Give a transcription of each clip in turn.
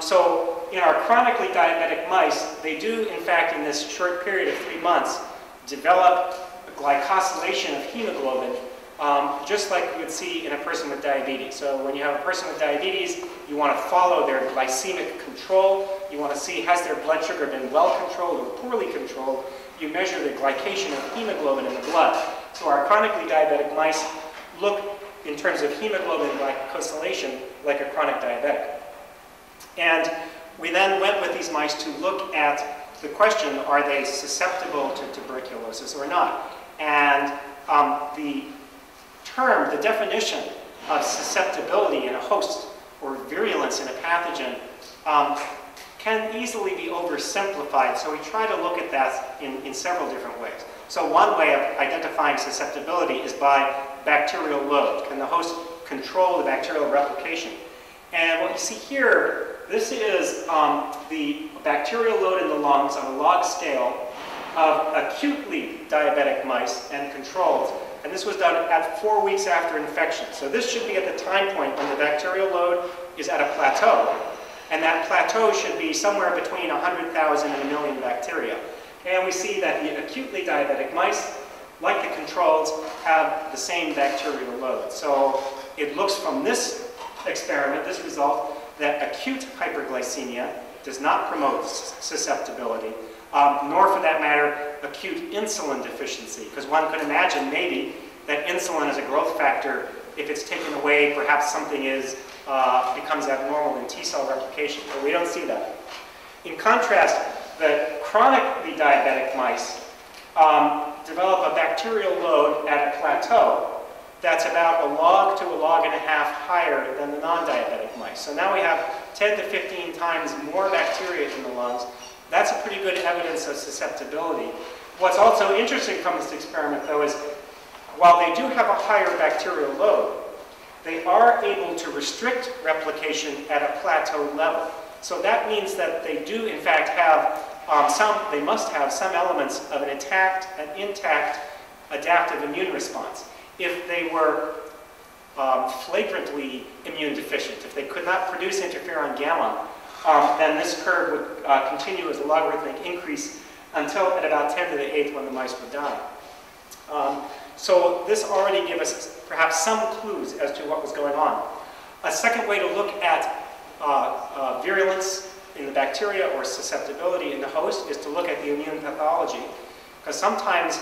So in our chronically diabetic mice, they do, in fact, in this short period of 3 months, develop glycosylation of hemoglobin, just like you would see in a person with diabetes. So when you have a person with diabetes, you want to follow their glycemic control. You want to see, has their blood sugar been well controlled or poorly controlled? You measure the glycation of hemoglobin in the blood. So our chronically diabetic mice look, in terms of hemoglobin glycosylation, like a chronic diabetic. And we then went with these mice to look at the question, are they susceptible to tuberculosis or not? And the term, the definition of susceptibility in a host or virulence in a pathogen can easily be oversimplified. So we try to look at that in several different ways. So one way of identifying susceptibility is by bacterial load. Can the host control the bacterial replication? And what you see here, this is the bacterial load in the lungs on a log scale of acutely diabetic mice and controls. And this was done at 4 weeks after infection. So this should be at the time point when the bacterial load is at a plateau. And that plateau should be somewhere between 100,000 and 1 million bacteria. And we see that the acutely diabetic mice, like the controls, have the same bacterial load. So it looks from this experiment, this result, that acute hyperglycemia does not promote susceptibility, nor for that matter, acute insulin deficiency, because one could imagine maybe that insulin is a growth factor. If it's taken away, perhaps something becomes abnormal in T-cell replication, but we don't see that. In contrast, the chronically diabetic mice develop a bacterial load at a plateau that's about a log to a log and a half higher than the non-diabetic mice. So now we have 10 to 15 times more bacteria in the lungs. That's a pretty good evidence of susceptibility. What's also interesting from this experiment, though, is while they do have a higher bacterial load, they are able to restrict replication at a plateau level. So that means that they do, in fact, have they must have some elements of an intact adaptive immune response. If they were flagrantly immune deficient, if they could not produce interferon gamma, then this curve would continue as a logarithmic increase until at about 10 to the 8th when the mice would die. So this already gives us perhaps some clues as to what was going on. A second way to look at virulence in the bacteria or susceptibility in the host is to look at the immune pathology, because sometimes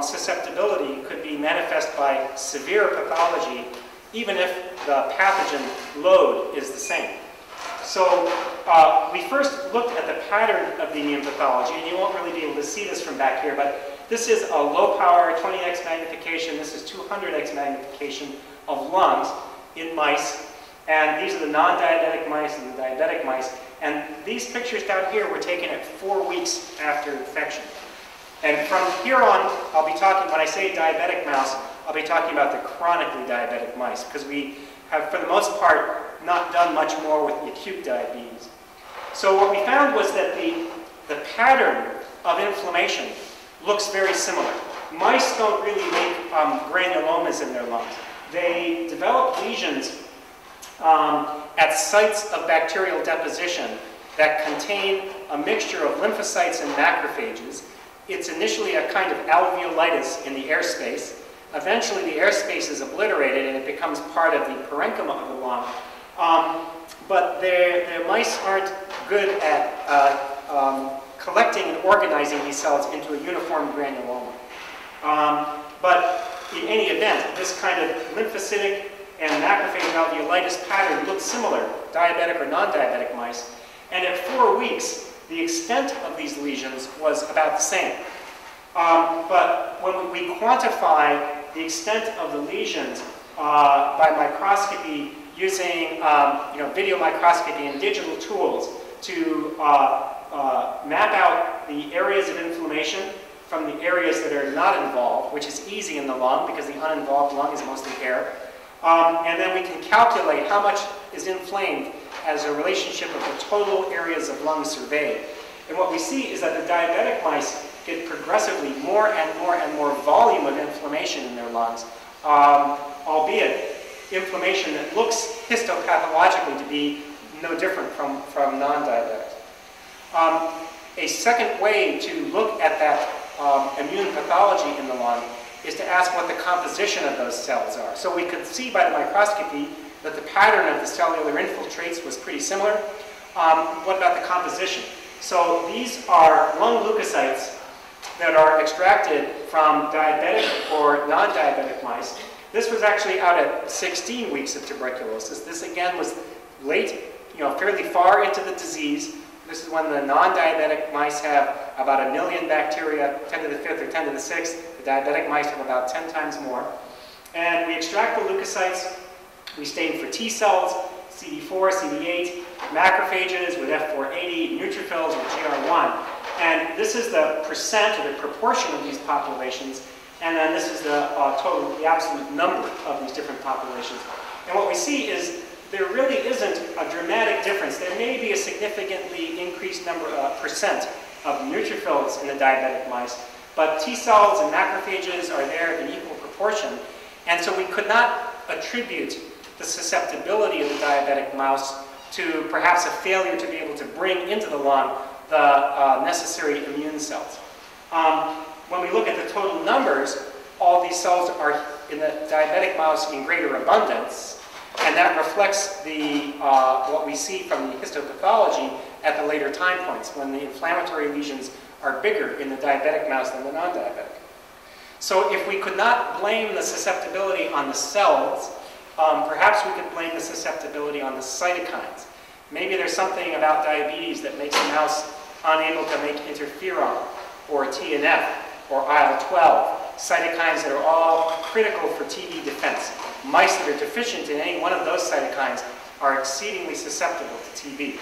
susceptibility could be manifest by severe pathology even if the pathogen load is the same. So we first looked at the pattern of the immune pathology, and you won't really be able to see this from back here, but this is a low power 20x magnification, this is 200x magnification of lungs in mice, and these are the non-diabetic mice and the diabetic mice, and these pictures down here were taken at 4 weeks after infection. And from here on, I'll be talking, when I say diabetic mouse, I'll be talking about the chronically diabetic mice, because we have, for the most part, not done much more with the acute diabetes. So what we found was that the pattern of inflammation looks very similar. Mice don't really make granulomas in their lungs. They develop lesions at sites of bacterial deposition that contain a mixture of lymphocytes and macrophages. It's initially a kind of alveolitis in the airspace. Eventually the airspace is obliterated and it becomes part of the parenchyma of the lung. But the mice aren't good at collecting and organizing these cells into a uniform granuloma. But in any event, this kind of lymphocytic and macrophage alveolitis pattern looks similar, diabetic or non-diabetic mice. And at 4 weeks, the extent of these lesions was about the same. But when we quantify the extent of the lesions by microscopy using video microscopy and digital tools to map out the areas of inflammation from the areas that are not involved, which is easy in the lung because the uninvolved lung is mostly air. And then we can calculate how much is inflamed as a relationship of the total areas of lung surveyed. And what we see is that the diabetic mice get progressively more and more and more volume of inflammation in their lungs, albeit inflammation that looks histopathologically to be no different from non-diabetics. A second way to look at that immune pathology in the lung is to ask what the composition of those cells are. So we could see by the microscopy that the pattern of the cellular infiltrates was pretty similar. What about the composition? So these are lung leukocytes that are extracted from diabetic or non-diabetic mice. This was actually out at 16 weeks of tuberculosis. This again was late, fairly far into the disease. This is when the non-diabetic mice have about 1 million bacteria, 10 to the 5th or 10 to the 6th. The diabetic mice have about 10 times more. And we extract the leukocytes. We stain for T cells, CD4, CD8, macrophages with F480, neutrophils with GR1. And this is the percent or the proportion of these populations. And then this is the total, the absolute number of these different populations. And what we see is there really isn't a dramatic difference. There may be a significantly increased percent of neutrophils in the diabetic mice, but T cells and macrophages are there in equal proportion. And so we could not attribute the susceptibility of the diabetic mouse to perhaps a failure to be able to bring into the lung the necessary immune cells. When we look at the total numbers, all these cells are in the diabetic mouse in greater abundance, and that reflects what we see from the histopathology at the later time points, when the inflammatory lesions are bigger in the diabetic mouse than the non-diabetic. So if we could not blame the susceptibility on the cells, perhaps we could blame the susceptibility on the cytokines. Maybe there's something about diabetes that makes the mouse unable to make interferon, or TNF, or IL-12, cytokines that are all critical for TB defense. Mice that are deficient in any one of those cytokines are exceedingly susceptible to TB.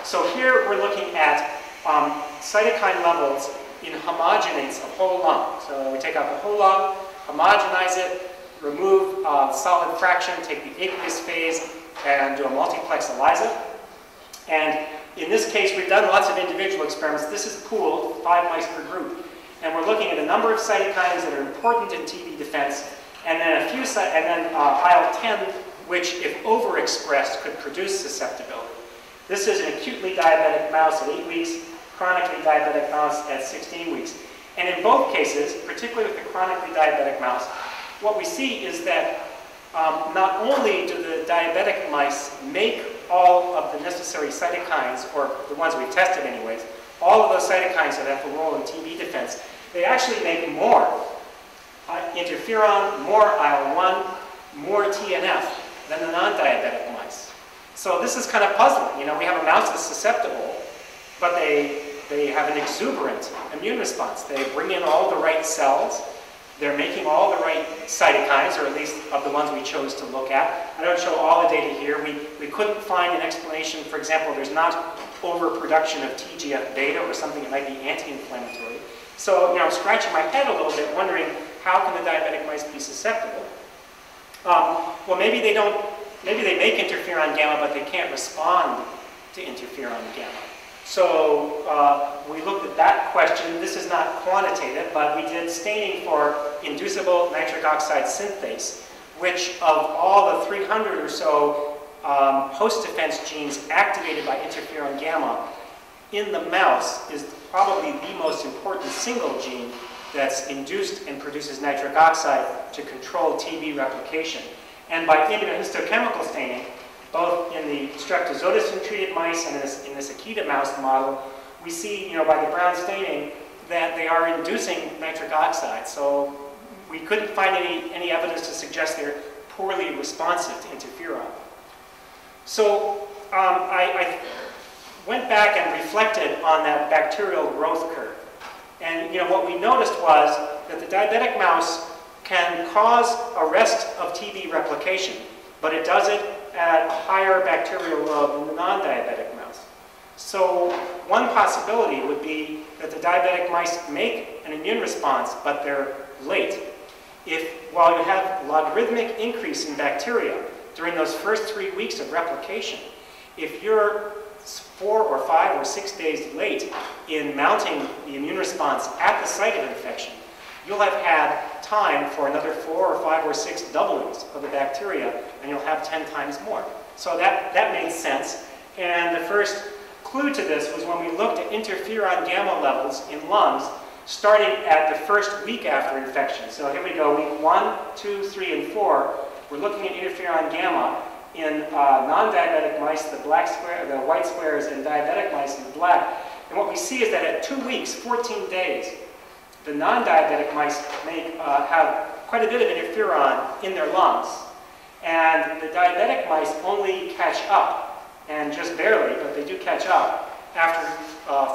So here we're looking at cytokine levels in homogenates of whole lung. So we take out the whole lung, homogenize it, remove solid fraction, take the aqueous phase, and do a multiplex ELISA. And in this case, we've done lots of individual experiments. This is pooled, 5 mice per group. And we're looking at a number of cytokines that are important in TB defense, and then IL-10, which, if overexpressed, could produce susceptibility. This is an acutely diabetic mouse at 8 weeks, chronically diabetic mouse at 16 weeks. And in both cases, particularly with the chronically diabetic mouse, what we see is that not only do the diabetic mice make all of the necessary cytokines, or the ones we've tested anyways, all of those cytokines that have a role in TB defense, they actually make more interferon, more IL-1, more TNF than the non-diabetic mice. So this is kind of puzzling. We have a mouse that's susceptible, but they have an exuberant immune response. They bring in all the right cells. They're making all the right cytokines, or at least of the ones we chose to look at. I don't show all the data here. We couldn't find an explanation. For example, there's not overproduction of TGF-beta or something that might be anti-inflammatory. So, I'm scratching my head a little bit, wondering how can the diabetic mice be susceptible? Well, maybe they make interferon gamma, but they can't respond to interferon gamma. So we looked at that question. This is not quantitative, but we did staining for inducible nitric oxide synthase, which of all the 300 or so host defense genes activated by interferon gamma in the mouse is probably the most important single gene that's induced and produces nitric oxide to control TB replication. And by immunohistochemical staining, both in the streptozotocin-treated mice and in this Akita mouse model, we see, by the brown staining, that they are inducing nitric oxide. So we couldn't find any evidence to suggest they're poorly responsive to interferon. So I went back and reflected on that bacterial growth curve. And what we noticed was that the diabetic mouse can cause arrest of TB replication, but it does it at a higher bacterial load than the non-diabetic mouse. So one possibility would be that the diabetic mice make an immune response, but they're late. While you have logarithmic increase in bacteria during those first 3 weeks of replication, if you're 4 or 5 or 6 days late in mounting the immune response at the site of infection, you'll have had time for another 4 or 5 or 6 doublings of the bacteria, and you'll have 10 times more. So that made sense. And the first clue to this was when we looked at interferon gamma levels in lungs starting at the first week after infection. So here we go, week 1, 2, 3, and 4. We're looking at interferon gamma in non-diabetic mice, the white squares, and diabetic mice in the black. And what we see is that at 2 weeks, 14 days, the non-diabetic mice have quite a bit of interferon in their lungs. And the diabetic mice only catch up, and just barely, but they do catch up after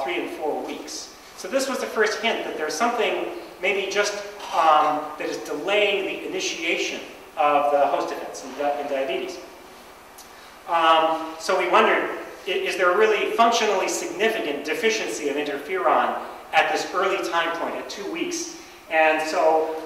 3 and 4 weeks. So this was the first hint that there's something maybe just that is delaying the initiation of the host defense in diabetes. So we wondered, is there a really functionally significant deficiency of interferon at this early time point, at 2 weeks? And so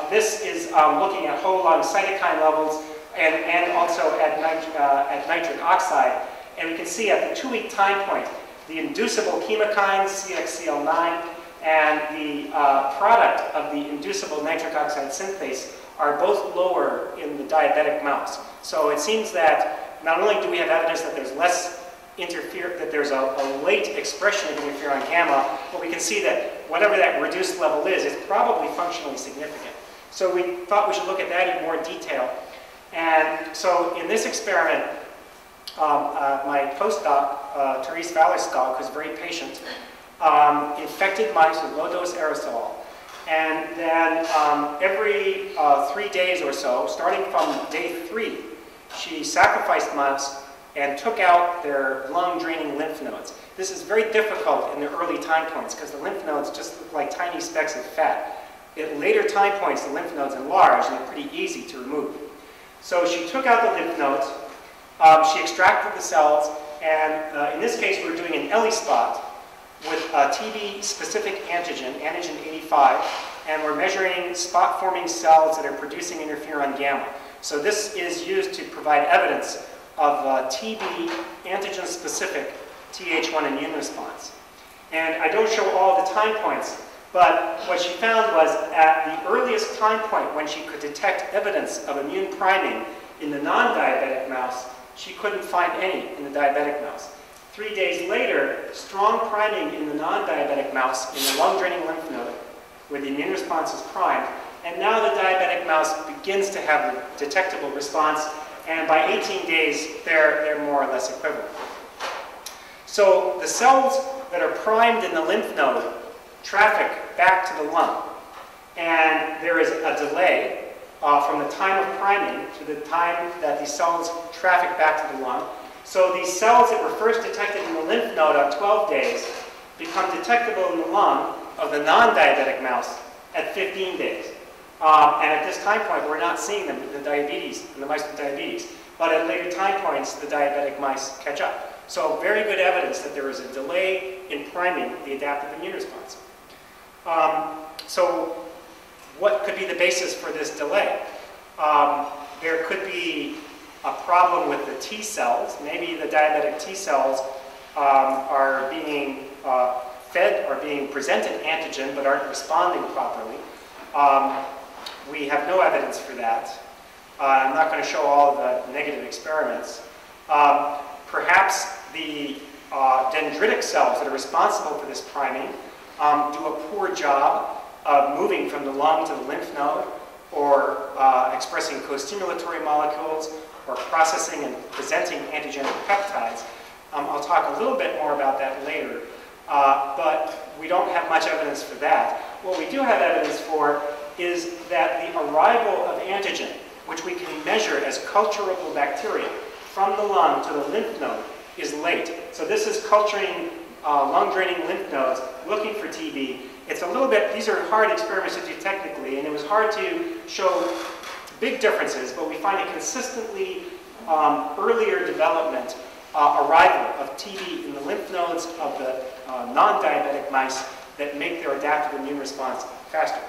this is looking at whole lung cytokine levels and also at nitric oxide. And we can see at the 2-week time point, the inducible chemokines, CXCL9, and the product of the inducible nitric oxide synthase are both lower in the diabetic mouse. So it seems that not only do we have evidence that there's that there's a late expression of interferon gamma, but we can see that whatever that reduced level is probably functionally significant. So we thought we should look at that in more detail. And so in this experiment, my postdoc, Therese Wallerstock, who's very patient, infected mice with low-dose aerosol. And then every 3 days or so, starting from day 3, she sacrificed mice and took out their lung-draining lymph nodes. This is very difficult in the early time points because the lymph nodes just look like tiny specks of fat. At later time points, the lymph nodes enlarge and they're pretty easy to remove. So she took out the lymph nodes, she extracted the cells, and in this case, we were doing an ELISpot with a TB-specific antigen, antigen 85, and we're measuring spot-forming cells that are producing interferon gamma. So this is used to provide evidence of TB antigen-specific Th1 immune response. And I don't show all the time points, but what she found was at the earliest time point when she could detect evidence of immune priming in the non-diabetic mouse, she couldn't find any in the diabetic mouse. 3 days later, strong priming in the non-diabetic mouse in the lung-draining lymph node, where the immune response is primed, and now the diabetic mouse begins to have a detectable response, and by 18 days, they're more or less equivalent. So the cells that are primed in the lymph node traffic back to the lung, and there is a delay from the time of priming to the time that these cells traffic back to the lung. So these cells that were first detected in the lymph node on 12 days become detectable in the lung of the non-diabetic mouse at 15 days. And at this time point, we're not seeing them in the diabetes, in the mice with diabetes. But at later time points, the diabetic mice catch up. So very good evidence that there is a delay in priming the adaptive immune response. So what could be the basis for this delay? There could be a problem with the T cells. Maybe the diabetic T cells are being fed or being presented antigen but aren't responding properly. We have no evidence for that. I'm not going to show all of the negative experiments. Perhaps the dendritic cells that are responsible for this priming do a poor job of moving from the lung to the lymph node, or expressing co-stimulatory molecules, or processing and presenting antigenic peptides. I'll talk a little bit more about that later, but we don't have much evidence for that. What we do have evidence for is that the arrival of antigen, which we can measure as culturable bacteria, from the lung to the lymph node is late. So this is culturing lung-draining lymph nodes, looking for TB. It's a little bit, these are hard experiments to do technically, and it was hard to show big differences, but we find a consistently earlier development arrival of TB in the lymph nodes of the non-diabetic mice that make their adaptive immune response faster.